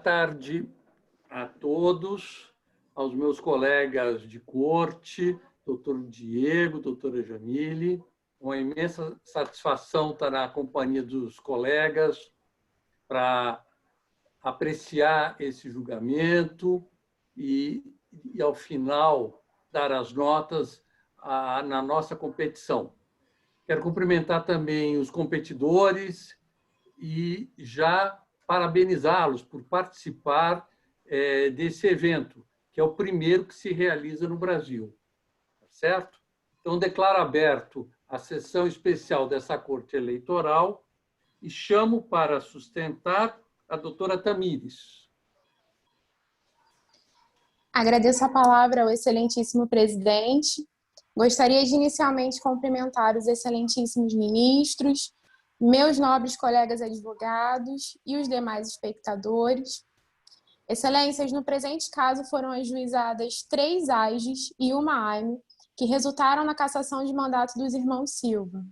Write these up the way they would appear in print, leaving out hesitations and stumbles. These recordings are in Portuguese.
tarde a todos, aos meus colegas de corte, doutor Diego, doutora Jamile. Uma imensa satisfação estar na companhia dos colegas para apreciar esse julgamento e ao final, dar as notas na nossa competição. Quero cumprimentar também os competidores e já parabenizá-los por participar desse evento, que é o primeiro que se realiza no Brasil. Tá certo? Então, declaro aberto a sessão especial dessa Corte Eleitoral e chamo para sustentar a doutora Tamires. Agradeço a palavra ao excelentíssimo presidente. Gostaria de inicialmente cumprimentar os excelentíssimos ministros, meus nobres colegas advogados e os demais espectadores. Excelências, no presente caso foram ajuizadas 3 AIGs e uma AIME, que resultaram na cassação de mandato dos irmãos Silva.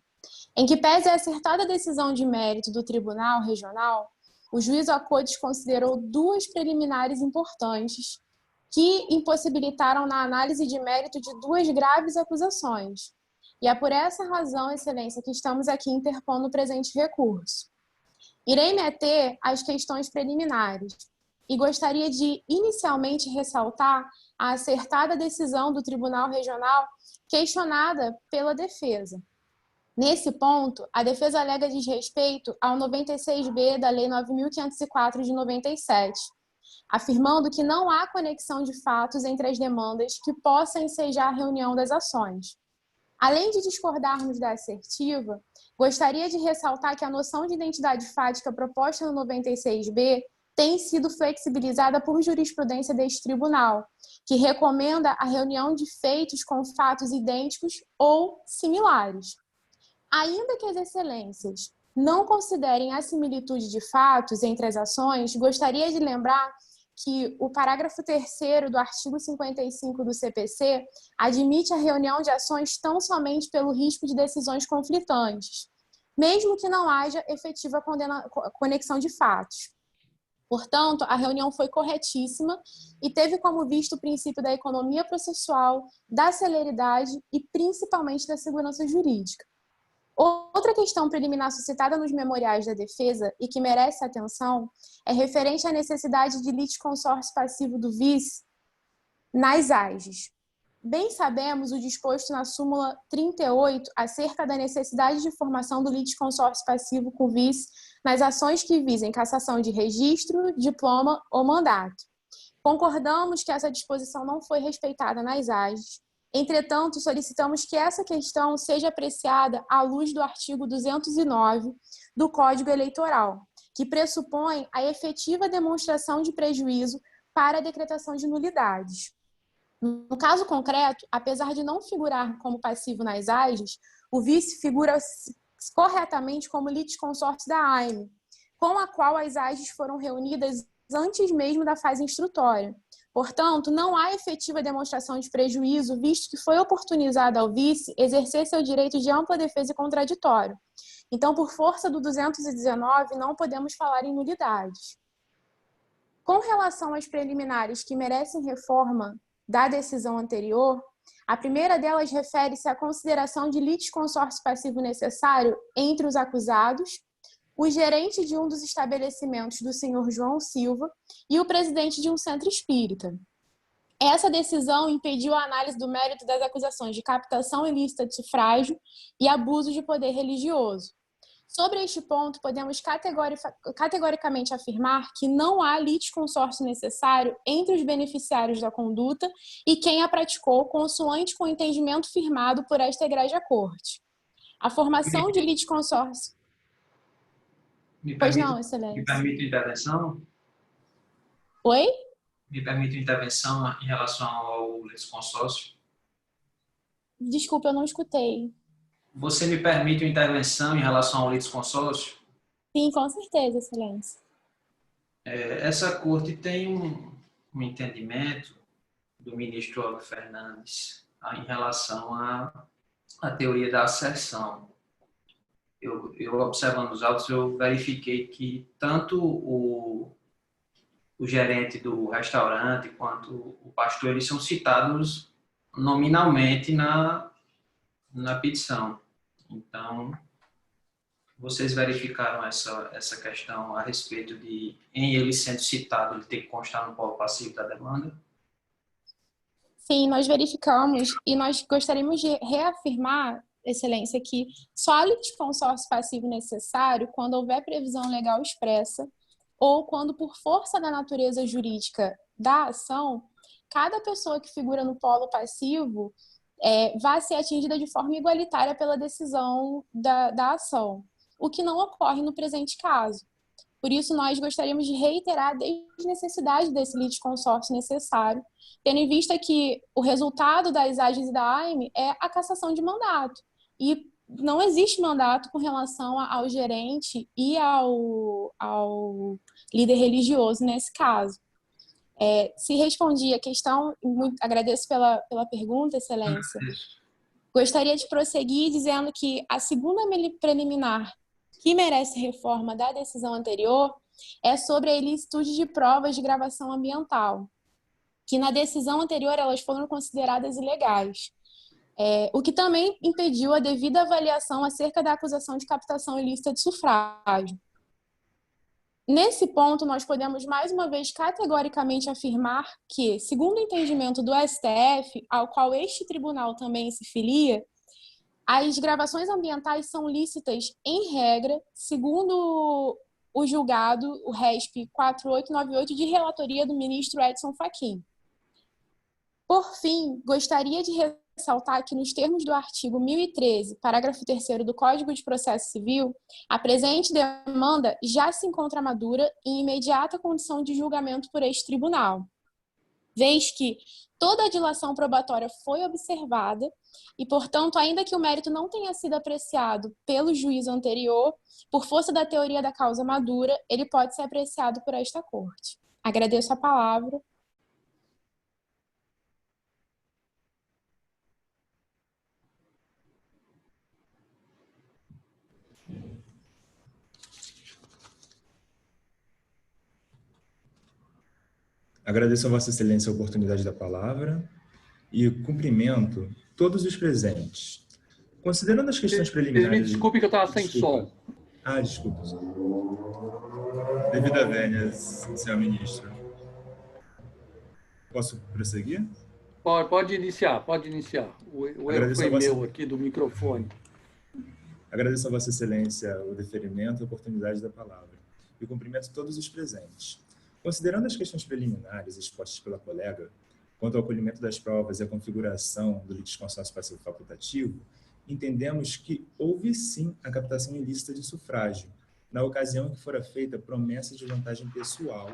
Em que pese a acertada decisão de mérito do Tribunal Regional, o juiz Acodes considerou 2 preliminares importantes que impossibilitaram na análise de mérito de 2 graves acusações. E é por essa razão, excelência, que estamos aqui interpondo o presente recurso. Irei me ater às questões preliminares e gostaria de inicialmente ressaltar a acertada decisão do Tribunal Regional questionada pela defesa. Nesse ponto, a defesa alega desrespeito ao 96B da Lei 9.504 de 97, afirmando que não há conexão de fatos entre as demandas que possa ensejar a reunião das ações. Além de discordarmos da assertiva, gostaria de ressaltar que a noção de identidade fática proposta no 96B tem sido flexibilizada por jurisprudência deste tribunal, que recomenda a reunião de feitos com fatos idênticos ou similares. Ainda que as excelências não considerem a similitude de fatos entre as ações, gostaria de lembrar que o parágrafo 3º do artigo 55 do CPC admite a reunião de ações tão somente pelo risco de decisões conflitantes, mesmo que não haja efetiva conexão de fatos. Portanto, a reunião foi corretíssima e teve como visto o princípio da economia processual, da celeridade e principalmente da segurança jurídica. Outra questão preliminar suscitada nos memoriais da defesa e que merece atenção é referente à necessidade de litisconsórcio passivo do vice nas AIGs. Bem sabemos o disposto na súmula 38 acerca da necessidade de formação do litisconsórcio passivo com vice nas ações que visem cassação de registro, diploma ou mandato. Concordamos que essa disposição não foi respeitada nas AIGs. Entretanto, solicitamos que essa questão seja apreciada à luz do artigo 209 do Código Eleitoral, que pressupõe a efetiva demonstração de prejuízo para a decretação de nulidades. No caso concreto, apesar de não figurar como passivo nas AIGs, o vice figura corretamente como litisconsórcio da AIME, com a qual as AIGs foram reunidas antes mesmo da fase instrutória. Portanto, não há efetiva demonstração de prejuízo, visto que foi oportunizado ao vice exercer seu direito de ampla defesa e contraditório. Então, por força do 219, não podemos falar em nulidades. Com relação às preliminares que merecem reforma da decisão anterior, a primeira delas refere-se à consideração de litisconsórcio passivo necessário entre os acusados, o gerente de um dos estabelecimentos do senhor João Silva e o presidente de um centro espírita. Essa decisão impediu a análise do mérito das acusações de captação ilícita de sufrágio e abuso de poder religioso. Sobre este ponto, podemos categoricamente afirmar que não há litisconsórcio necessário entre os beneficiários da conduta e quem a praticou, consoante com o entendimento firmado por esta egrégia corte. A formação de litisconsórcio... Pois não, excelência. Me permite intervenção? Oi? Me permite intervenção em relação ao litisconsórcio? Desculpa, eu não escutei. Você me permite uma intervenção em relação ao litisconsórcio? Sim, com certeza, excelência. Essa corte tem um entendimento do ministro Olavo Fernandes em relação à teoria da asserção. Eu observando os autos, eu verifiquei que tanto o o gerente do restaurante quanto o pastor, eles são citados nominalmente na petição. Então, vocês verificaram essa questão a respeito de, em ele sendo citado, ele ter que constar no polo passivo da demanda? Sim, nós verificamos e nós gostaríamos de reafirmar, Excelência, que só há litisconsórcio passivo necessário quando houver previsão legal expressa ou quando, por força da natureza jurídica da ação, cada pessoa que figura no polo passivo vai ser atingida de forma igualitária pela decisão da ação, o que não ocorre no presente caso. Por isso, nós gostaríamos de reiterar a desnecessidade desse litisconsórcio necessário, tendo em vista que o resultado das AGES e da AIME é a cassação de mandato. E não existe mandato com relação ao gerente e ao líder religioso nesse caso. Se respondi a questão, agradeço pela pergunta, Excelência. Gostaria de prosseguir dizendo que a segunda preliminar que merece reforma da decisão anterior é sobre a ilicitude de provas de gravação ambiental, que na decisão anterior elas foram consideradas ilegais, o que também impediu a devida avaliação acerca da acusação de captação ilícita de sufrágio. Nesse ponto, nós podemos mais uma vez categoricamente afirmar que, segundo o entendimento do STF, ao qual este tribunal também se filia, as gravações ambientais são lícitas em regra, segundo o julgado, o RESP 4898, de relatoria do ministro Edson Fachin. Por fim, gostaria de ressaltar que, nos termos do artigo 1013, parágrafo 3º do Código de Processo Civil, a presente demanda já se encontra madura em imediata condição de julgamento por este tribunal, vez que toda a dilação probatória foi observada e, portanto, ainda que o mérito não tenha sido apreciado pelo juízo anterior, por força da teoria da causa madura, ele pode ser apreciado por esta Corte. Agradeço a palavra. Agradeço a Vossa Excelência a oportunidade da palavra e cumprimento todos os presentes. Considerando as questões preliminares... Me desculpe que eu estava sem som. Desculpa. Devido a vénias, senhor ministro. Posso prosseguir? Pode iniciar. O erro foi meu aqui do microfone. Agradeço a Vossa Excelência o deferimento e a oportunidade da palavra e cumprimento todos os presentes. Considerando as questões preliminares expostas pela colega, quanto ao acolhimento das provas e a configuração do litisconsórcio passivo facultativo, entendemos que houve sim a captação ilícita de sufrágio, na ocasião em que fora feita promessa de vantagem pessoal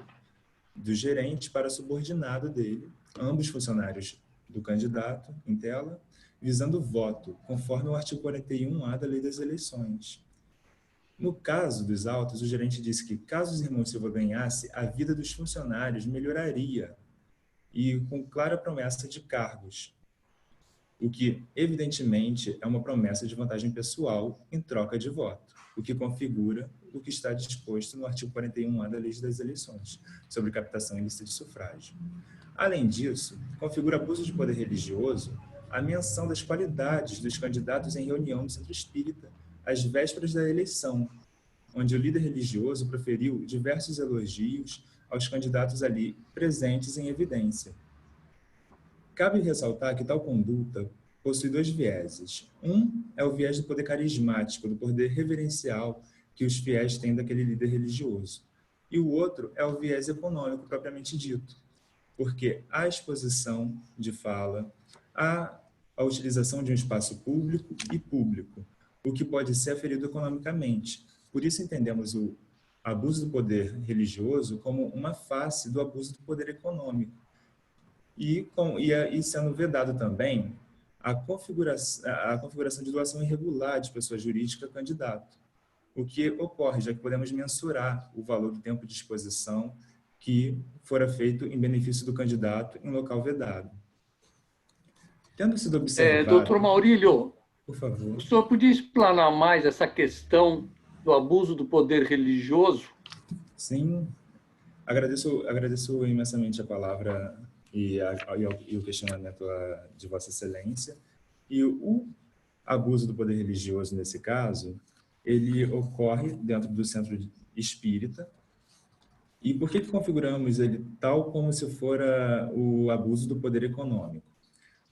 do gerente para subordinado dele, ambos funcionários do candidato, em tela, visando o voto, conforme o artigo 41A da Lei das Eleições. No caso dos autos, o gerente disse que, caso os irmãos Silva ganhasse, a vida dos funcionários melhoraria, e com clara promessa de cargos, o que, evidentemente, é uma promessa de vantagem pessoal em troca de voto, o que configura o que está disposto no artigo 41A da Lei das Eleições, sobre captação ilícita de sufrágio. Além disso, configura abuso de poder religioso a menção das qualidades dos candidatos em reunião do Centro Espírita, às vésperas da eleição, onde o líder religioso proferiu diversos elogios aos candidatos ali presentes em evidência. Cabe ressaltar que tal conduta possui dois vieses. Um é o viés do poder carismático, do poder reverencial que os fiéis têm daquele líder religioso. E o outro é o viés econômico propriamente dito, porque a exposição de fala, a utilização de um espaço público e público, o que pode ser aferido economicamente. Por isso entendemos o abuso do poder religioso como uma face do abuso do poder econômico. E sendo vedado também a configuração de doação irregular de pessoa jurídica a candidato, o que ocorre, já que podemos mensurar o valor do tempo de exposição que fora feito em benefício do candidato em local vedado. Tendo sido observado... Doutor Maurílio, por favor. O senhor podia explanar mais essa questão do abuso do poder religioso? Sim. Agradeço imensamente a palavra e o questionamento de Vossa Excelência. E o abuso do poder religioso, nesse caso, ele ocorre dentro do centro espírita. E por que configuramos ele tal como se fora o abuso do poder econômico?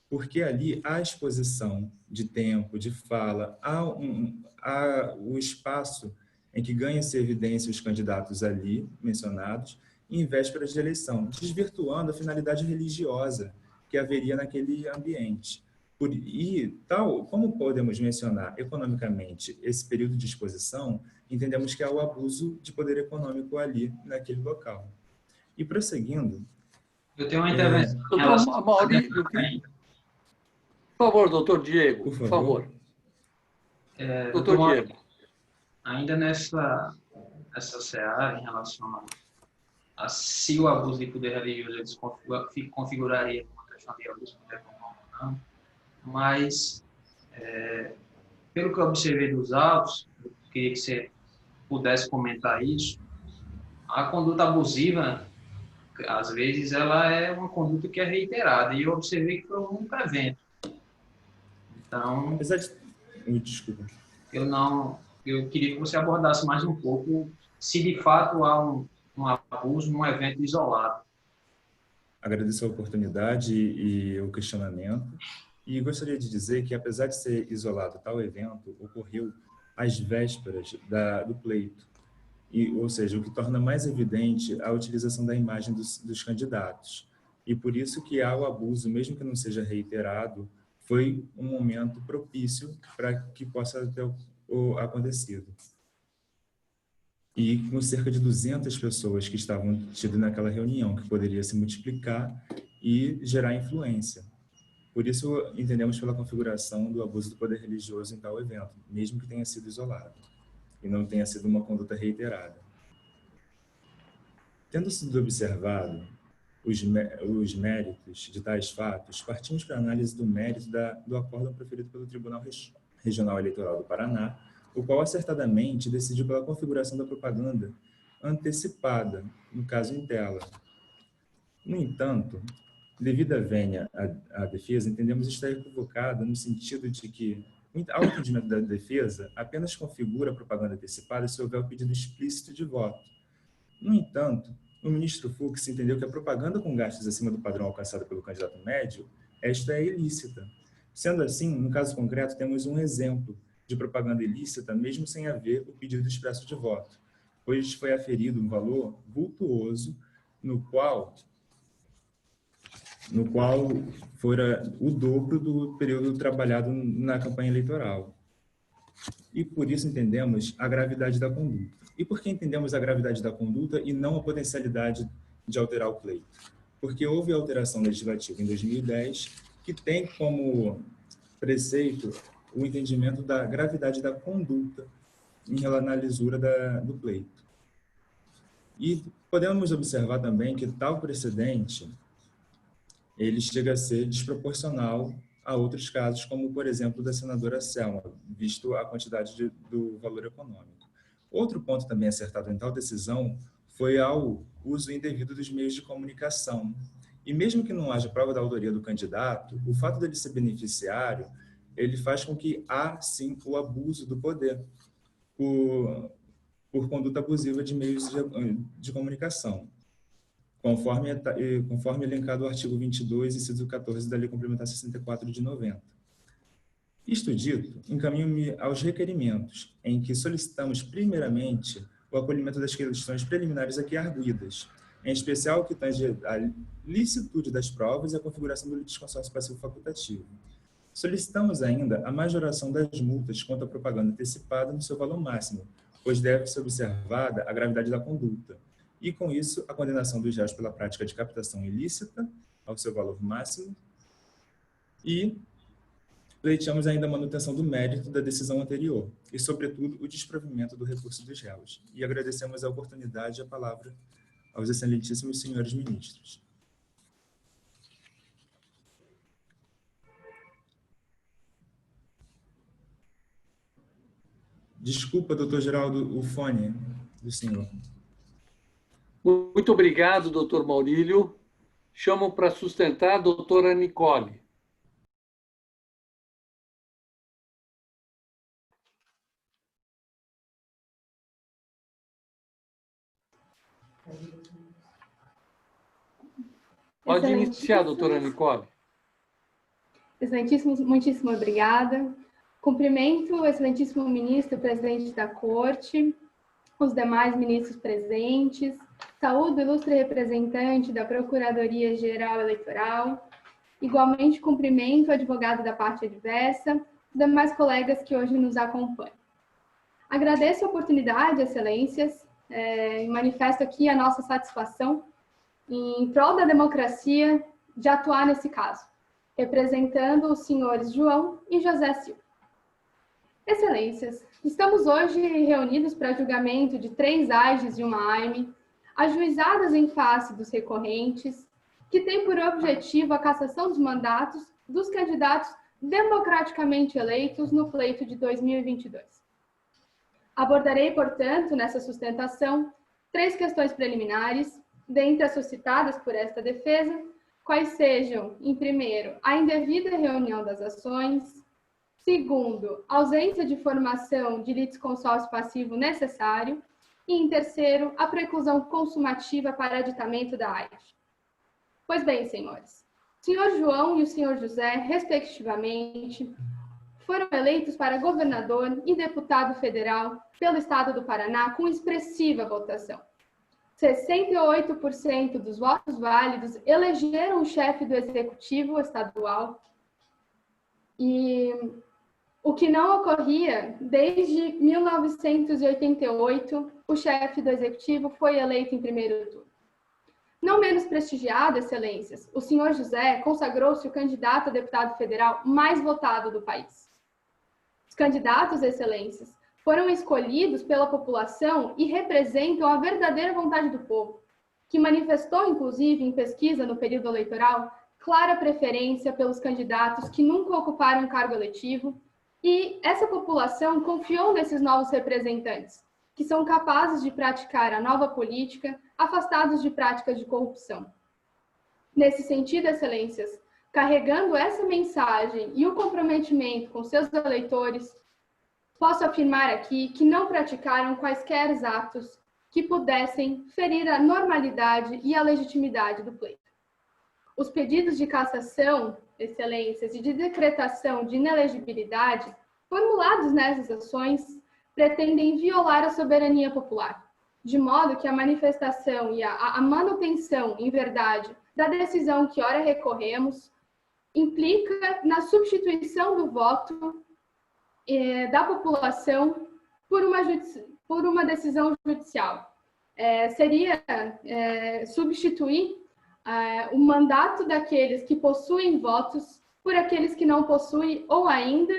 Porque ali há exposição de tempo, de fala, há o espaço em que ganha-se evidência os candidatos ali mencionados em vésperas de eleição, desvirtuando a finalidade religiosa que haveria naquele ambiente. E tal, como podemos mencionar economicamente esse período de exposição, entendemos que há o abuso de poder econômico ali naquele local. E prosseguindo... Eu tenho uma intervenção em Doutor relação Mauri, por favor, doutor Diego, Por por favor. favor. doutor Doutor Mauri, Diego. ainda nessa seara, em relação a se o abuso de poder religioso ele configuraria uma questão de abuso de poder econômico ou não, mas, pelo que eu observei dos autos, eu queria que você pudesse comentar isso, a conduta abusiva, às vezes, ela é uma conduta que é reiterada, e eu observei que foi um único evento. Então, Apesar de... Desculpa. eu queria que você abordasse mais um pouco se de fato há um abuso num evento isolado. Agradeço a oportunidade e o questionamento. E gostaria de dizer que, apesar de ser isolado, tal evento ocorreu às vésperas do pleito. Ou seja, o que torna mais evidente a utilização da imagem dos candidatos. E por isso que há o abuso, mesmo que não seja reiterado, foi um momento propício para que possa ter acontecido. E com cerca de 200 pessoas que estavam tidas naquela reunião, que poderia se multiplicar e gerar influência. Por isso, entendemos pela configuração do abuso do poder religioso em tal evento, mesmo que tenha sido isolado, e não tenha sido uma conduta reiterada. Tendo sido observado os méritos de tais fatos, partimos para a análise do mérito do acórdão proferido pelo Tribunal Regional Eleitoral do Paraná, o qual acertadamente decidiu pela configuração da propaganda antecipada, no caso em tela. No entanto, devido à vênia à defesa, entendemos estar equivocada no sentido de que ao entendimento da defesa apenas configura a propaganda antecipada se houver o pedido explícito de voto. No entanto, o ministro Fux entendeu que a propaganda com gastos acima do padrão alcançado pelo candidato médio, esta é ilícita. Sendo assim, no caso concreto, temos um exemplo de propaganda ilícita, mesmo sem haver o pedido expresso de voto, pois foi aferido um valor vultuoso no qual fora o dobro do período trabalhado na campanha eleitoral. E por isso entendemos a gravidade da conduta. E por que entendemos a gravidade da conduta e não a potencialidade de alterar o pleito? Porque houve alteração legislativa em 2010 que tem como preceito o entendimento da gravidade da conduta na lisura do pleito. E podemos observar também que tal precedente ele chega a ser desproporcional a outros casos, como, por exemplo, da senadora Selma, visto a quantidade do valor econômico. Outro ponto também acertado em tal decisão foi ao uso indevido dos meios de comunicação. E mesmo que não haja prova da autoria do candidato, o fato dele ser beneficiário, ele faz com que há, sim, o abuso do poder por conduta abusiva de meios de comunicação, conforme elencado o artigo 22, inciso 14 da Lei Complementar 64 de 90. Isto dito, encaminho-me aos requerimentos, em que solicitamos primeiramente o acolhimento das questões preliminares aqui arguidas, em especial o que tange à licitude das provas e a configuração do litisconsórcio passivo facultativo. Solicitamos ainda a majoração das multas quanto à propaganda antecipada no seu valor máximo, pois deve ser observada a gravidade da conduta, e, com isso, a condenação dos réus pela prática de captação ilícita ao seu valor máximo e pleiteamos ainda a manutenção do mérito da decisão anterior e, sobretudo, o desprovimento do recurso dos réus. E agradecemos a oportunidade e a palavra aos excelentíssimos senhores ministros. Desculpa, doutor Geraldo, o fone do senhor. Muito obrigado, doutor Maurílio. Chamo para sustentar a doutora Nicole. Pode iniciar, doutora Nicole. Excelentíssimo, muitíssimo obrigada. Cumprimento o excelentíssimo ministro, presidente da Corte, os demais ministros presentes, saúdo o ilustre representante da Procuradoria-Geral Eleitoral, igualmente cumprimento o advogado da parte adversa, os demais colegas que hoje nos acompanham. Agradeço a oportunidade, excelências, e manifesto aqui a nossa satisfação em prol da democracia de atuar nesse caso, representando os senhores João e José Silva. Excelências, estamos hoje reunidos para julgamento de 3 AGs e uma AIME, ajuizadas em face dos recorrentes, que tem por objetivo a cassação dos mandatos dos candidatos democraticamente eleitos no pleito de 2022. Abordarei, portanto, nessa sustentação, 3 questões preliminares, dentre as suscitadas por esta defesa, quais sejam, em primeiro, a indevida reunião das ações, segundo, ausência de formação de litisconsórcio passivo necessário, e, em terceiro, a preclusão consumativa para aditamento da AIF. Pois bem, senhores, o senhor João e o senhor José, respectivamente, foram eleitos para governador e deputado federal pelo estado do Paraná com expressiva votação. 68% dos votos válidos elegeram o chefe do executivo estadual, e o que não ocorria desde 1988, o chefe do executivo foi eleito em primeiro turno. Não menos prestigiado, excelências, o senhor José consagrou-se o candidato a deputado federal mais votado do país. Os candidatos, excelências, foram escolhidos pela população e representam a verdadeira vontade do povo, que manifestou, inclusive, em pesquisa no período eleitoral, clara preferência pelos candidatos que nunca ocuparam um cargo eletivo, e essa população confiou nesses novos representantes, que são capazes de praticar a nova política, afastados de práticas de corrupção. Nesse sentido, excelências, carregando essa mensagem e o comprometimento com seus eleitores, posso afirmar aqui que não praticaram quaisquer atos que pudessem ferir a normalidade e a legitimidade do pleito. Os pedidos de cassação, excelências, e de decretação de inelegibilidade formulados nessas ações pretendem violar a soberania popular, de modo que a manifestação e a manutenção, em verdade, da decisão que ora recorremos implica na substituição do voto da população por uma decisão judicial. Seria substituir o mandato daqueles que possuem votos por aqueles que não possuem, ou ainda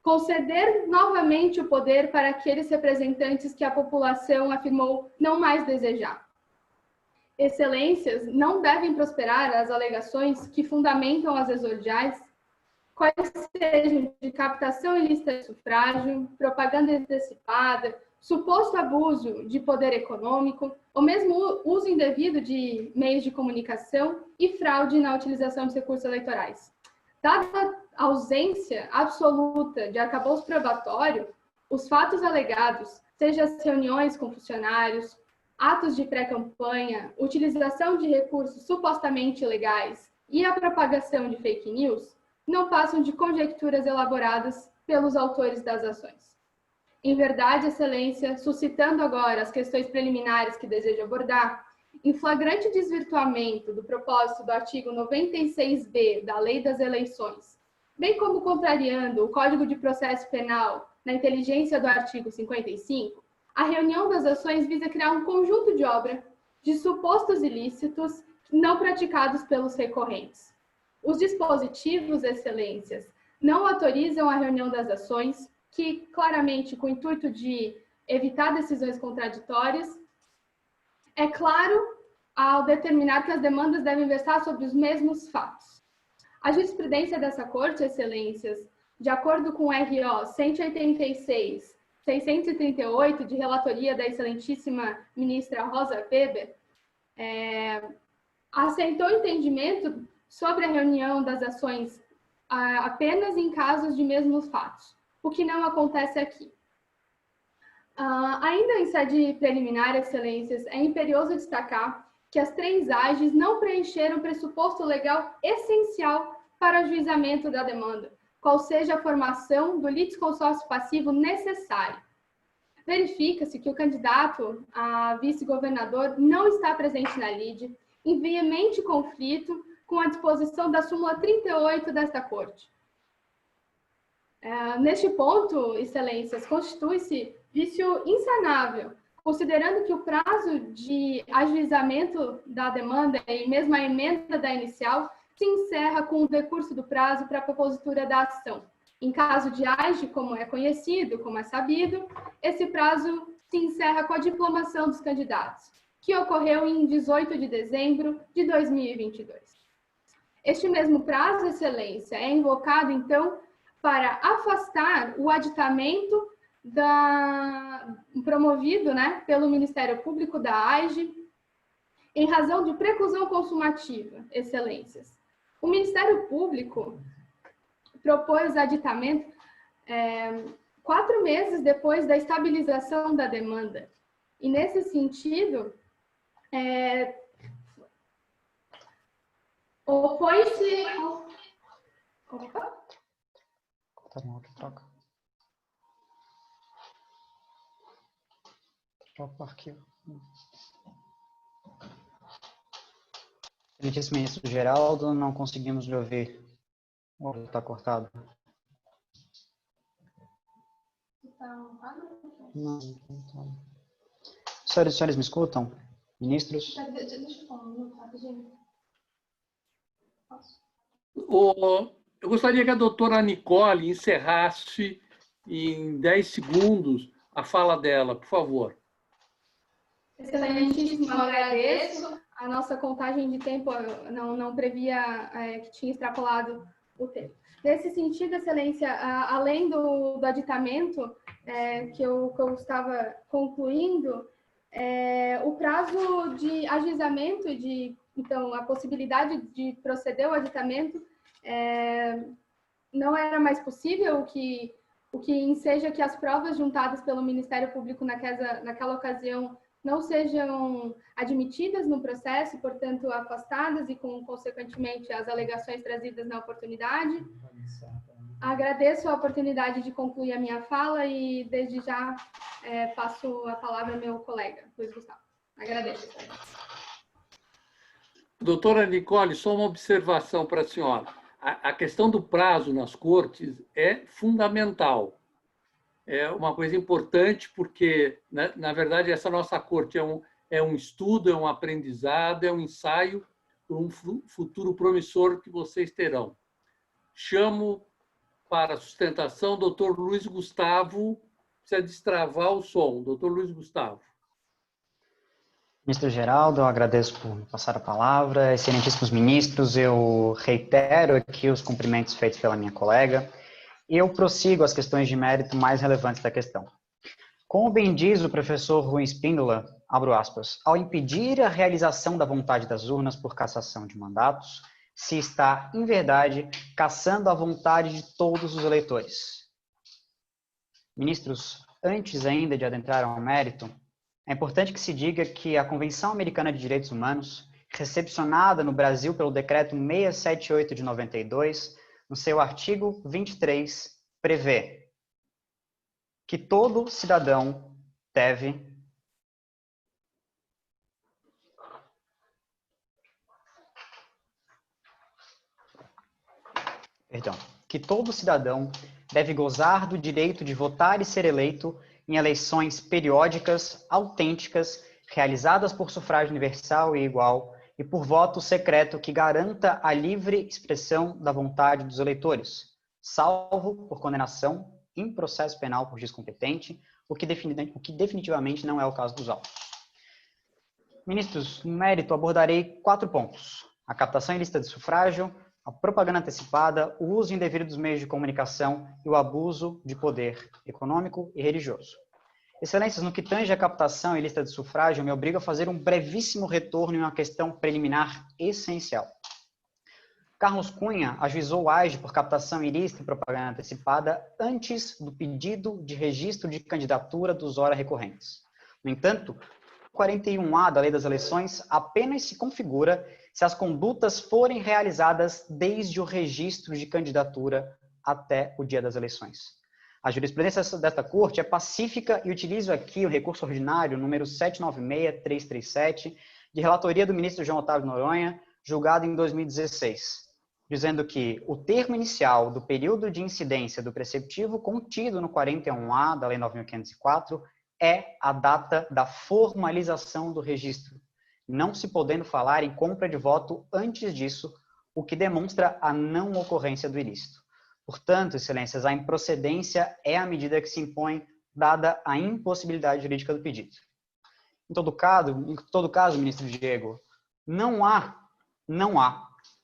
conceder novamente o poder para aqueles representantes que a população afirmou não mais desejar. Excelências, não devem prosperar as alegações que fundamentam as exordiais, quais sejam de captação ilícita de sufrágio, propaganda antecipada, suposto abuso de poder econômico, ou mesmo uso indevido de meios de comunicação e fraude na utilização dos recursos eleitorais. Dada a ausência absoluta de arcabouço probatório, os fatos alegados, seja as reuniões com funcionários, atos de pré-campanha, utilização de recursos supostamente ilegais e a propagação de fake news, não passam de conjecturas elaboradas pelos autores das ações. Em verdade, excelência, suscitando agora as questões preliminares que desejo abordar, em flagrante desvirtuamento do propósito do artigo 96b da Lei das Eleições, bem como contrariando o Código de Processo Penal na inteligência do artigo 55, a reunião das ações visa criar um conjunto de obra de supostos ilícitos não praticados pelos recorrentes. Os dispositivos, excelências, não autorizam a reunião das ações, que claramente, com o intuito de evitar decisões contraditórias, é claro ao determinar que as demandas devem versar sobre os mesmos fatos. A jurisprudência dessa Corte, excelências, de acordo com o RO 186, 638, de relatoria da excelentíssima ministra Rosa Weber, assentou entendimento sobre a reunião das ações apenas em casos de mesmos fatos, o que não acontece aqui. Ainda em sede preliminar, excelências, é imperioso destacar que as 3 AGEs não preencheram o pressuposto legal essencial para o ajuizamento da demanda, qual seja a formação do litisconsórcio passivo necessário. Verifica-se que o candidato a vice-governador não está presente na lide, em veemente conflito com a disposição da súmula 38 desta Corte. Neste ponto, excelências, constitui-se vício insanável, considerando que o prazo de ajuizamento da demanda e mesmo a emenda da inicial se encerra com o decurso do prazo para a propositura da ação. Em caso de AGE, como é conhecido, como é sabido, esse prazo se encerra com a diplomação dos candidatos, que ocorreu em 18 de dezembro de 2022. Este mesmo prazo, excelência, é invocado, então, para afastar o aditamento promovido, pelo Ministério Público da AGE, em razão de preclusão consumativa, excelências. O Ministério Público propôs aditamento 4 meses depois da estabilização da demanda. E, nesse sentido, opõe-se... Opa! Troca o arquivo. Excelentíssimo ministro Geraldo, não conseguimos lhe ouvir. O áudio está cortado. Não, não. Senhoras e senhores, me escutam? Ministros? Deixa eu falar um minuto, rapidinho. Eu gostaria que a doutora Nicole encerrasse em 10 segundos a fala dela, por favor. Excelentíssimo, agradeço. A nossa contagem de tempo não previa que tinha extrapolado o tempo. Nesse sentido, excelência, além do aditamento que eu estava concluindo, o prazo de ajuizamento, então, a possibilidade de proceder ao aditamento não era mais possível, o que enseja que as provas juntadas pelo Ministério Público naquela ocasião não sejam admitidas no processo, portanto, afastadas e, consequentemente, as alegações trazidas na oportunidade. Agradeço a oportunidade de concluir a minha fala e, desde já, passo a palavra ao meu colega, Luiz Gustavo. Agradeço. Doutora Nicole, só uma observação para a senhora. A questão do prazo nas cortes é fundamental. É uma coisa importante porque, na verdade, essa nossa corte é um estudo, é um aprendizado, é um ensaio para um futuro promissor que vocês terão. Chamo para a sustentação o doutor Luiz Gustavo. Precisa destravar o som. Doutor Luiz Gustavo. Ministro Geraldo, eu agradeço por me passar a palavra. Excelentíssimos ministros, eu reitero aqui os cumprimentos feitos pela minha colega. Eu prossigo as questões de mérito mais relevantes da questão. Como bem diz o professor Rui Espíndola, abro aspas, ao impedir a realização da vontade das urnas por cassação de mandatos, se está, em verdade, cassando a vontade de todos os eleitores. Ministros, antes ainda de adentrar ao mérito, é importante que se diga que a Convenção Americana de Direitos Humanos, recepcionada no Brasil pelo Decreto 678 de 92, no seu artigo 23, prevê que todo cidadão deve gozar do direito de votar e ser eleito em eleições periódicas, autênticas, realizadas por sufrágio universal e igual e por voto secreto que garanta a livre expressão da vontade dos eleitores, salvo por condenação em processo penal por juiz competente, o que definitivamente não é o caso dos autos. Ministros, no mérito abordarei 4 pontos: a captação ilícita de sufrágio, a propaganda antecipada, o uso indevido dos meios de comunicação e o abuso de poder econômico e religioso. Excelências, no que tange a captação e lista de sufrágio, me obrigo a fazer um brevíssimo retorno em uma questão preliminar essencial. Carlos Cunha ajuizou o AIGE por captação ilícita e propaganda antecipada antes do pedido de registro de candidatura dos ora recorrentes. No entanto, 41A da Lei das Eleições apenas se configura se as condutas forem realizadas desde o registro de candidatura até o dia das eleições. A jurisprudência desta Corte é pacífica e utilizo aqui o recurso ordinário número 796-337, de relatoria do ministro João Otávio Noronha, julgado em 2016, dizendo que o termo inicial do período de incidência do preceptivo contido no 41A da Lei 9.504 é a data da formalização do registro, não se podendo falar em compra de voto antes disso, o que demonstra a não ocorrência do ilícito. Portanto, excelências, a improcedência é a medida que se impõe, dada a impossibilidade jurídica do pedido. Em todo caso, ministro Diego, não há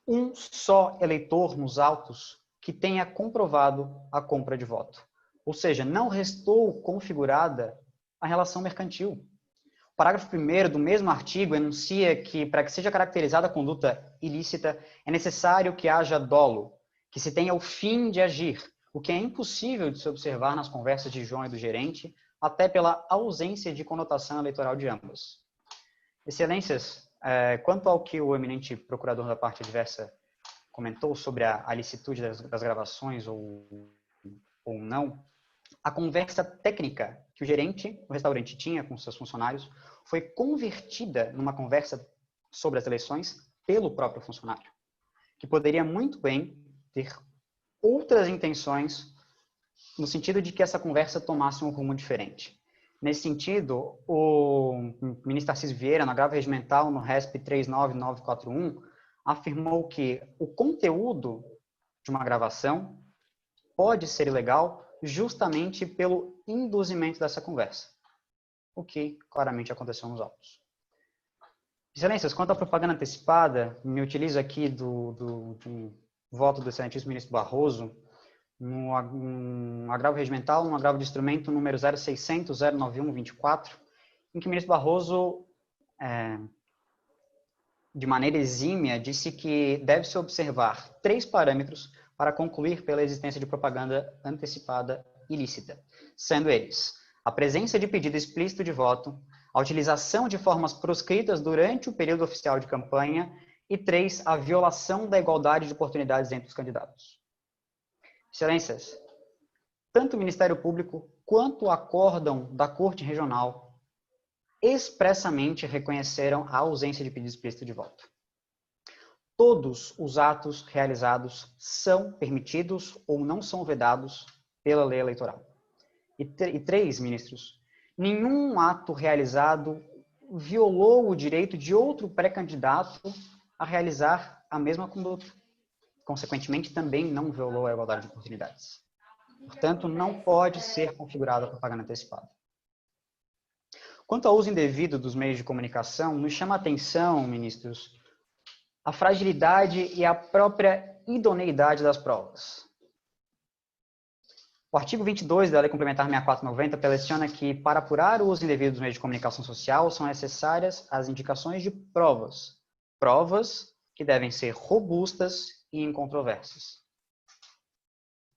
um só eleitor nos autos que tenha comprovado a compra de voto. Ou seja, não restou configurada a relação mercantil. O parágrafo 1º do mesmo artigo enuncia que, para que seja caracterizada a conduta ilícita, é necessário que haja dolo, que se tenha o fim de agir, o que é impossível de se observar nas conversas de João e do gerente, até pela ausência de conotação eleitoral de ambas. Excelências, quanto ao que o eminente procurador da parte adversa comentou sobre a licitude das gravações ou não, a conversa técnica que o restaurante tinha com seus funcionários foi convertida numa conversa sobre as eleições pelo próprio funcionário, que poderia muito bem ter outras intenções no sentido de que essa conversa tomasse um rumo diferente. Nesse sentido, o ministro Tarcísio Vieira, no agravo regimental, no RESP 39.941, afirmou que o conteúdo de uma gravação pode ser ilegal justamente pelo induzimento dessa conversa, o que claramente aconteceu nos autos. Excelências, quanto à propaganda antecipada, me utilizo aqui do voto do excelentíssimo ministro Barroso, no agravo regimental, no agravo de instrumento número 0600-091-24, em que o ministro Barroso, de maneira exímia, disse que deve-se observar 3 parâmetros para concluir pela existência de propaganda antecipada ilícita, sendo eles a presença de pedido explícito de voto, a utilização de formas proscritas durante o período oficial de campanha e 3, a violação da igualdade de oportunidades entre os candidatos. Excelências, tanto o Ministério Público quanto o acórdão da Corte Regional expressamente reconheceram a ausência de pedido explícito de voto. Todos os atos realizados são permitidos ou não são vedados pela lei eleitoral. E 3, ministros, nenhum ato realizado violou o direito de outro pré-candidato a realizar a mesma conduta. Consequentemente, também não violou a igualdade de oportunidades. Portanto, não pode ser configurada a propaganda antecipada. Quanto ao uso indevido dos meios de comunicação, nos chama a atenção, ministros, a fragilidade e a própria idoneidade das provas. O artigo 22 da Lei Complementar 6490 seleciona que, para apurar o uso indevido dos meios de comunicação social, são necessárias as indicações de provas que devem ser robustas e incontroversas.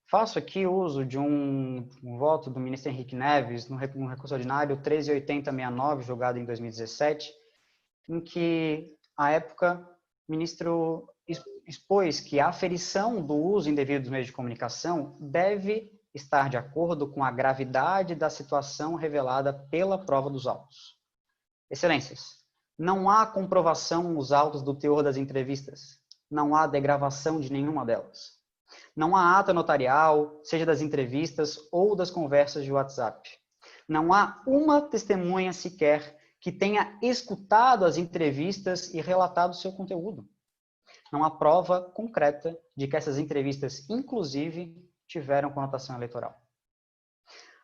Faço aqui uso de um voto do ministro Henrique Neves no recurso ordinário 138069, julgado em 2017, em que, à época, o ministro expôs que a aferição do uso indevido dos meios de comunicação deve estar de acordo com a gravidade da situação revelada pela prova dos autos. Excelências, não há comprovação nos autos do teor das entrevistas, não há degravação de nenhuma delas. Não há ata notarial, seja das entrevistas ou das conversas de WhatsApp. Não há uma testemunha sequer que tenha escutado as entrevistas e relatado seu conteúdo. Não há prova concreta de que essas entrevistas, inclusive, tiveram conotação eleitoral.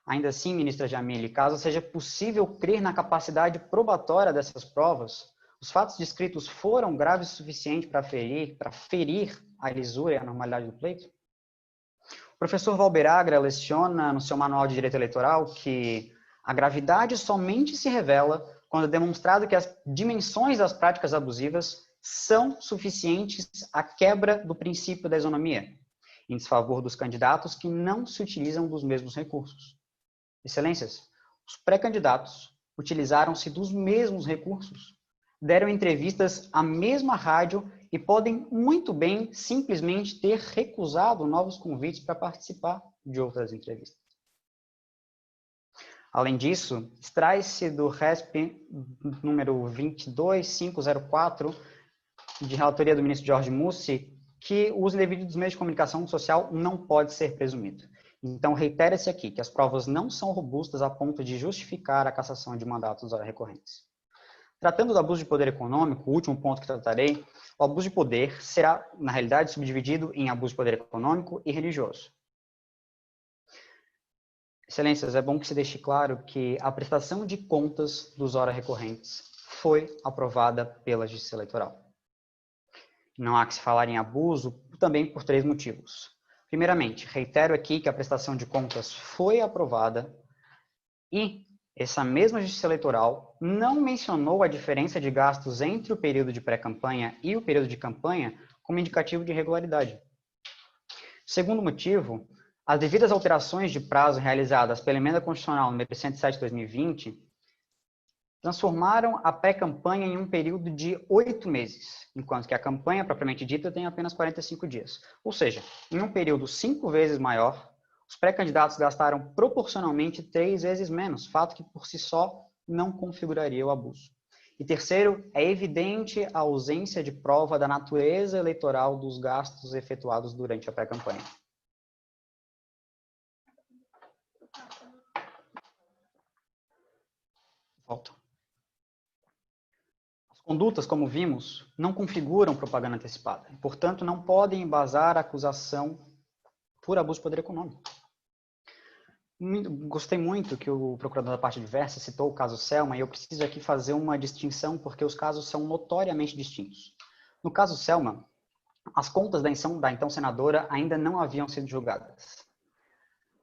Ainda assim, ministra Jamile, caso seja possível crer na capacidade probatória dessas provas, os fatos descritos foram graves o suficiente para ferir a lisura e a normalidade do pleito? O professor Valberagra leciona no seu Manual de Direito Eleitoral que a gravidade somente se revela quando é demonstrado que as dimensões das práticas abusivas são suficientes à quebra do princípio da isonomia, em desfavor dos candidatos que não se utilizam dos mesmos recursos. Excelências, os pré-candidatos utilizaram-se dos mesmos recursos, deram entrevistas à mesma rádio e podem muito bem simplesmente ter recusado novos convites para participar de outras entrevistas. Além disso, extrai-se do RESP número 22504, de relatoria do ministro Jorge Mussi, que o uso indevido dos meios de comunicação social não pode ser presumido. Então, reitera-se aqui que as provas não são robustas a ponto de justificar a cassação de mandatos recorrentes. Tratando do abuso de poder econômico, o último ponto que tratarei, o abuso de poder será, na realidade, subdividido em abuso de poder econômico e religioso. Excelências, é bom que se deixe claro que a prestação de contas dos ora recorrentes foi aprovada pela Justiça Eleitoral. Não há que se falar em abuso também por 3 motivos. Primeiramente, reitero aqui que a prestação de contas foi aprovada e essa mesma Justiça Eleitoral não mencionou a diferença de gastos entre o período de pré-campanha e o período de campanha como indicativo de irregularidade. Segundo motivo, as devidas alterações de prazo realizadas pela Emenda Constitucional número 107 de 2020 transformaram a pré-campanha em um período de 8 meses, enquanto que a campanha propriamente dita tem apenas 45 dias. Ou seja, em um período 5 vezes maior, os pré-candidatos gastaram proporcionalmente 3 vezes menos, fato que por si só não configuraria o abuso. E terceiro, é evidente a ausência de prova da natureza eleitoral dos gastos efetuados durante a pré-campanha. Volto. As condutas, como vimos, não configuram propaganda antecipada, e, portanto, não podem embasar a acusação por abuso de poder econômico. Gostei muito que o procurador da parte adversa citou o caso Selma, e eu preciso aqui fazer uma distinção, porque os casos são notoriamente distintos. No caso Selma, as contas da então senadora ainda não haviam sido julgadas.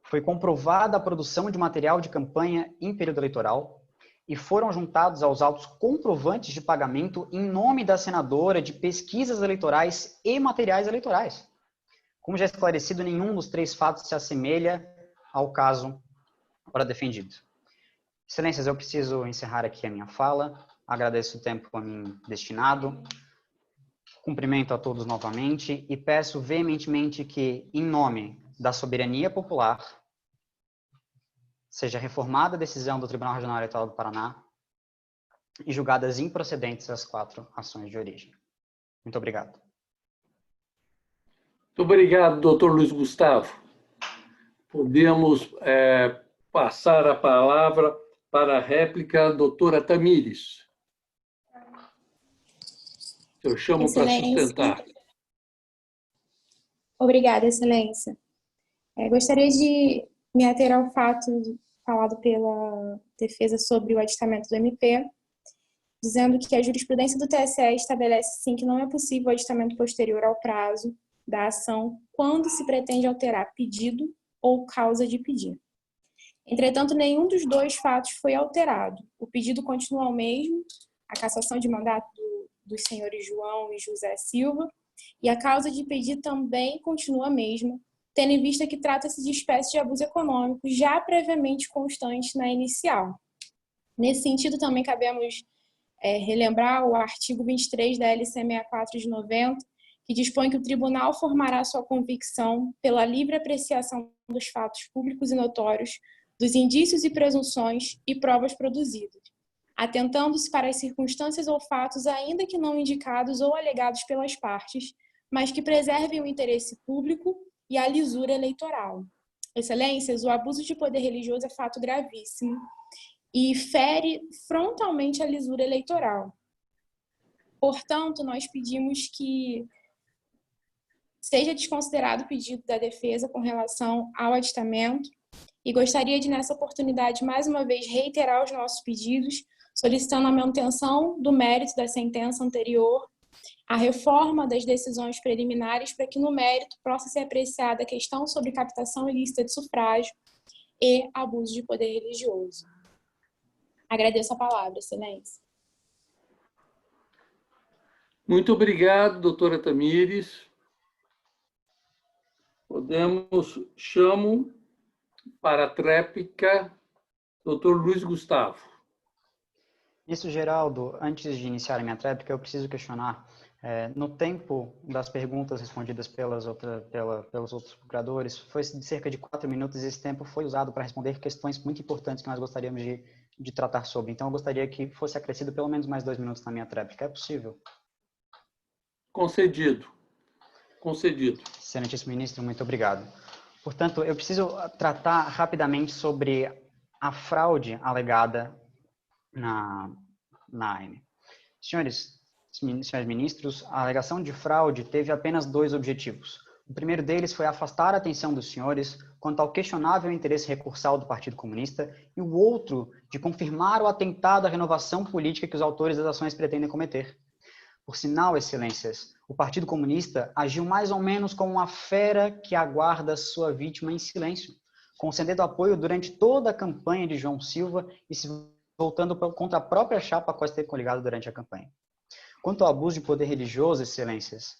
Foi comprovada a produção de material de campanha em período eleitoral e foram juntados aos autos comprovantes de pagamento em nome da senadora de pesquisas eleitorais e materiais eleitorais. Como já esclarecido, nenhum dos 3 fatos se assemelha ao caso ora defendido. Excelências, eu preciso encerrar aqui a minha fala. Agradeço o tempo a mim destinado. Cumprimento a todos novamente e peço veementemente que, em nome da soberania popular, seja reformada a decisão do Tribunal Regional Eleitoral do Paraná e julgadas improcedentes as 4 ações de origem. Muito obrigado. Muito obrigado, doutor Luiz Gustavo. Podemos passar a palavra para a réplica, doutora Tamires. Eu chamo para sustentar. Obrigada, Excelência. Gostaria de me ater ao fato falado pela defesa sobre o aditamento do MP, dizendo que a jurisprudência do TSE estabelece, sim, que não é possível o aditamento posterior ao prazo da ação quando se pretende alterar pedido ou causa de pedir. Entretanto, nenhum dos 2 fatos foi alterado. O pedido continua o mesmo, a cassação de mandato dos senhores João e José Silva, e a causa de pedir também continua a mesma, tendo em vista que trata-se de espécie de abuso econômico já previamente constante na inicial. Nesse sentido, também cabemos relembrar o artigo 23 da LC 64 de 90, que dispõe que o tribunal formará sua convicção pela livre apreciação dos fatos públicos e notórios, dos indícios e presunções e provas produzidas, atentando-se para as circunstâncias ou fatos ainda que não indicados ou alegados pelas partes, mas que preservem o interesse público e a lisura eleitoral. Excelências, o abuso de poder religioso é fato gravíssimo e fere frontalmente a lisura eleitoral. Portanto, nós pedimos que seja desconsiderado o pedido da defesa com relação ao aditamento e gostaria de, nessa oportunidade, mais uma vez, reiterar os nossos pedidos, solicitando a manutenção do mérito da sentença anterior a reforma das decisões preliminares para que, no mérito, possa ser apreciada a questão sobre captação ilícita de sufrágio e abuso de poder religioso. Agradeço a palavra, Excelência. Muito obrigado, doutora Tamires. Chamo para a tréplica doutor Luiz Gustavo. Isso, Geraldo, antes de iniciar a minha tréplica, eu preciso questionar. No tempo das perguntas respondidas pelos outros procuradores, foi de cerca de 4 minutos, e esse tempo foi usado para responder questões muito importantes que nós gostaríamos de tratar sobre. Então, eu gostaria que fosse acrescido pelo menos mais 2 minutos na minha tréplica. É possível? Concedido. Concedido. Excelentíssimo ministro, muito obrigado. Portanto, eu preciso tratar rapidamente sobre a fraude alegada na ANE. Senhores ministros, a alegação de fraude teve apenas 2 objetivos. O primeiro deles foi afastar a atenção dos senhores quanto ao questionável interesse recursal do Partido Comunista, e o outro de confirmar o atentado à renovação política que os autores das ações pretendem cometer. Por sinal, excelências, o Partido Comunista agiu mais ou menos como uma fera que aguarda sua vítima em silêncio, concedendo apoio durante toda a campanha de João Silva e se voltando contra a própria chapa a qual esteve coligado durante a campanha. Quanto ao abuso de poder religioso, excelências,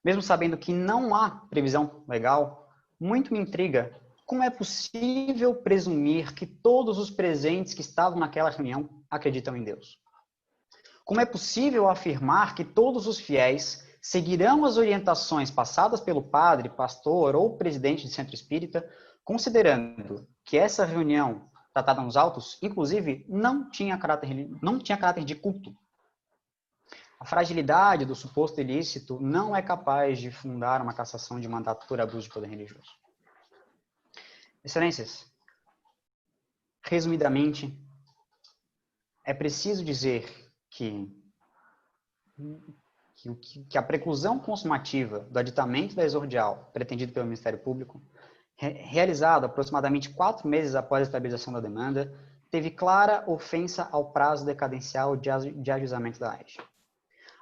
mesmo sabendo que não há previsão legal, muito me intriga como é possível presumir que todos os presentes que estavam naquela reunião acreditam em Deus. Como é possível afirmar que todos os fiéis seguirão as orientações passadas pelo padre, pastor ou presidente de centro espírita, considerando que essa reunião tratada nos autos, inclusive, não tinha caráter de culto? A fragilidade do suposto ilícito não é capaz de fundar uma cassação de mandato por abuso de poder religioso. Excelências, resumidamente, é preciso dizer que a preclusão consumativa do aditamento da exordial pretendido pelo Ministério Público, realizado aproximadamente 4 meses após a estabilização da demanda, teve clara ofensa ao prazo decadencial de ajuizamento da AEG.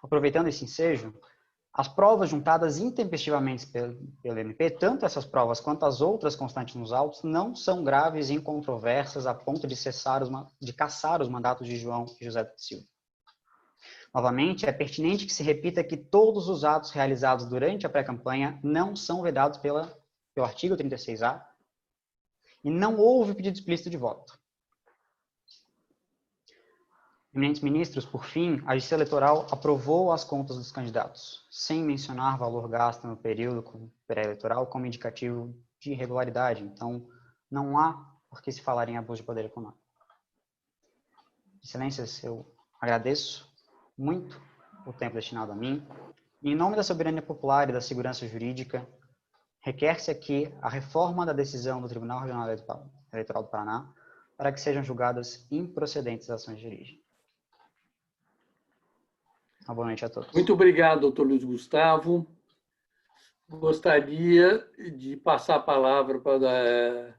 Aproveitando esse ensejo, as provas juntadas intempestivamente pelo MP, tanto essas provas quanto as outras constantes nos autos, não são graves e incontroversas a ponto de cassar os mandatos de João e José da Silva. Novamente, é pertinente que se repita que todos os atos realizados durante a pré-campanha não são vedados pelo artigo 36A e não houve pedido explícito de voto. Eminentes ministros, por fim, a Justiça Eleitoral aprovou as contas dos candidatos, sem mencionar valor gasto no período pré-eleitoral como indicativo de irregularidade. Então, não há por que se falar em abuso de poder econômico. Excelências, eu agradeço muito o tempo destinado a mim. Em nome da soberania popular e da segurança jurídica, requer-se aqui a reforma da decisão do Tribunal Regional Eleitoral do Paraná para que sejam julgadas improcedentes as ações de origem. Uma boa noite a todos. Muito obrigado, doutor Luiz Gustavo. Gostaria de passar a palavra para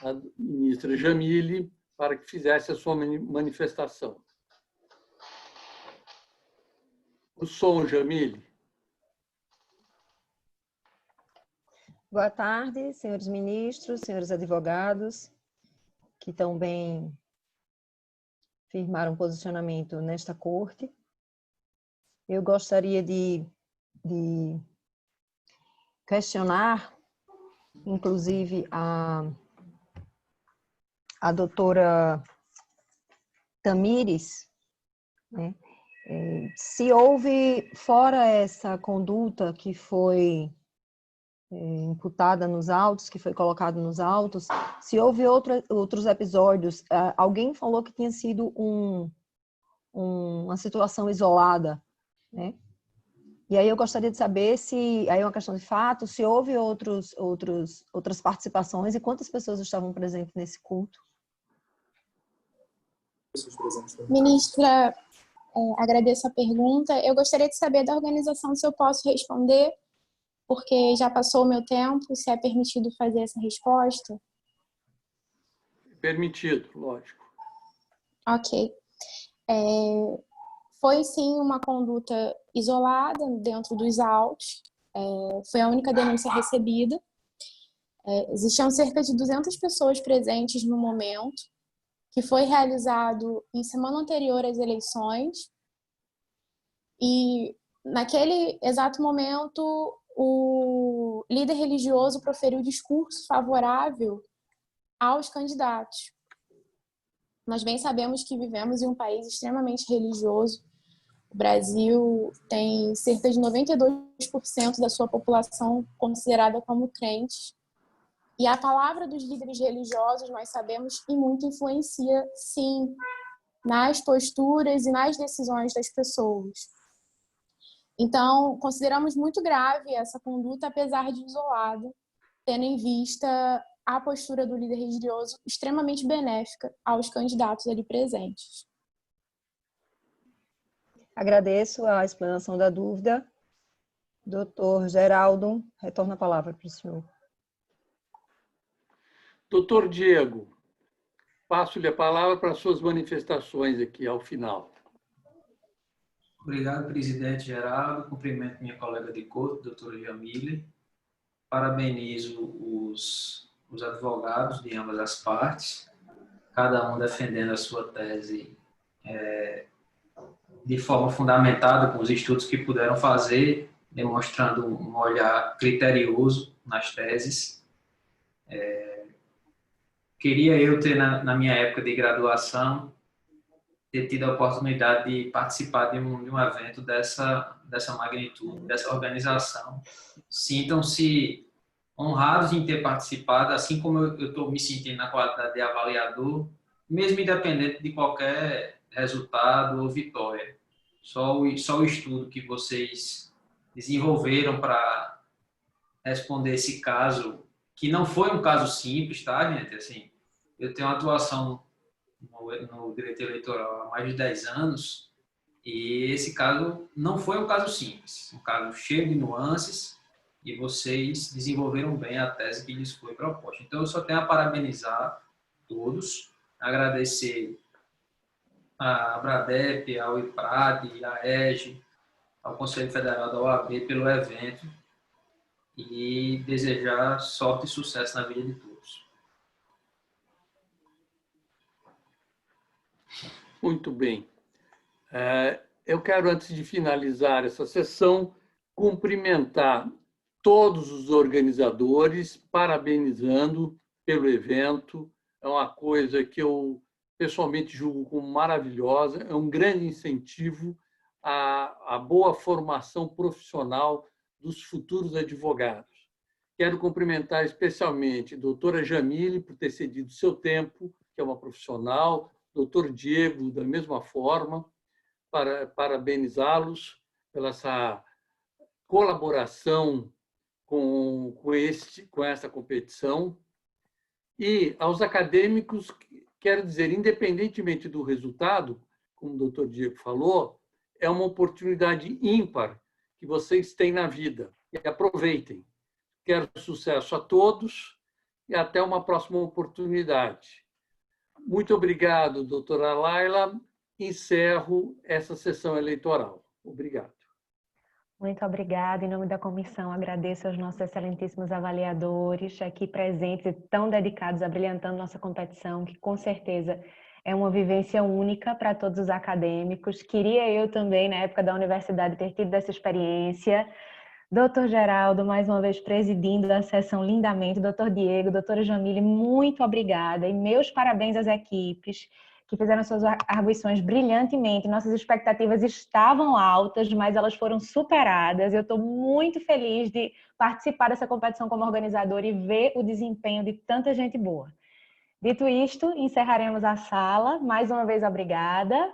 a ministra Jamile para que fizesse a sua manifestação. O som, Jamile. Boa tarde, senhores ministros, senhores advogados, que também firmaram posicionamento nesta corte. Eu gostaria de questionar, inclusive, a doutora Tamires, né? Se houve, fora essa conduta que foi imputada nos autos, que foi colocada nos autos, se houve outros episódios, alguém falou que tinha sido uma situação isolada, né? E aí eu gostaria de saber se, aí é uma questão de fato, se houve outras participações e quantas pessoas estavam presentes nesse culto. Ministra, agradeço a pergunta. Eu gostaria de saber da organização se eu posso responder, porque já passou o meu tempo, se é permitido fazer essa resposta. Permitido, lógico. Ok. Foi, sim, uma conduta isolada dentro dos autos. Foi a única denúncia recebida. Existiam cerca de 200 pessoas presentes no momento, que foi realizado em semana anterior às eleições. E, naquele exato momento, o líder religioso proferiu discurso favorável aos candidatos. Nós bem sabemos que vivemos em um país extremamente religioso. O Brasil tem cerca de 92% da sua população considerada como crentes. E a palavra dos líderes religiosos, nós sabemos, e muito influencia, sim, nas posturas e nas decisões das pessoas. Então, consideramos muito grave essa conduta, apesar de isolada, tendo em vista a postura do líder religioso extremamente benéfica aos candidatos ali presentes. Agradeço a explanação da dúvida. Doutor Geraldo, retorno a palavra para o senhor. Doutor Diego, passo-lhe a palavra para suas manifestações aqui ao final. Obrigado, presidente Geraldo. Cumprimento minha colega de corte, doutora Jamile. Parabenizo os advogados de ambas as partes, cada um defendendo a sua tese de forma fundamentada, com os estudos que puderam fazer, demonstrando um olhar criterioso nas teses. Queria eu ter, na minha época de graduação, ter tido a oportunidade de participar de um evento dessa magnitude, dessa organização. Sintam-se honrados em ter participado, assim como eu estou me sentindo na qualidade de avaliador, mesmo independente de qualquer resultado ou vitória. Só o estudo que vocês desenvolveram para responder esse caso, que não foi um caso simples, tá, gente? Assim, eu tenho uma atuação no direito eleitoral há mais de 10 anos e esse caso não foi um caso simples, um caso cheio de nuances, e vocês desenvolveram bem a tese que lhes foi proposta. Então, eu só tenho a parabenizar todos, agradecer a Abradep, ao IPRAD, à EGE, ao Conselho Federal da OAB pelo evento e desejar sorte e sucesso na vida de todos. Muito bem. Eu quero, antes de finalizar essa sessão, cumprimentar todos os organizadores, parabenizando pelo evento. É uma coisa que eu pessoalmente julgo como maravilhosa, é um grande incentivo à boa formação profissional dos futuros advogados. Quero cumprimentar especialmente a doutora Jamile por ter cedido seu tempo, que é uma profissional, doutor Diego, da mesma forma, para parabenizá-los pela essa colaboração com essa competição. E aos acadêmicos, quero dizer, independentemente do resultado, como o doutor Diego falou, é uma oportunidade ímpar que vocês têm na vida. E aproveitem. Quero sucesso a todos e até uma próxima oportunidade. Muito obrigado, doutora Laila. Encerro essa sessão eleitoral. Obrigado. Muito obrigada. Em nome da comissão, agradeço aos nossos excelentíssimos avaliadores aqui presentes e tão dedicados a brilhantando nossa competição, que com certeza é uma vivência única para todos os acadêmicos. Queria eu também, na época da universidade, ter tido essa experiência. Doutor Geraldo, mais uma vez presidindo a sessão lindamente. Doutor Diego, doutora Jamile, muito obrigada. E meus parabéns às equipes que fizeram suas arguições brilhantemente. Nossas expectativas estavam altas, mas elas foram superadas. Eu estou muito feliz de participar dessa competição como organizadora e ver o desempenho de tanta gente boa. Dito isto, encerraremos a sala. Mais uma vez, obrigada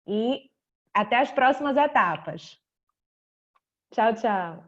e até as próximas etapas. Tchau, tchau.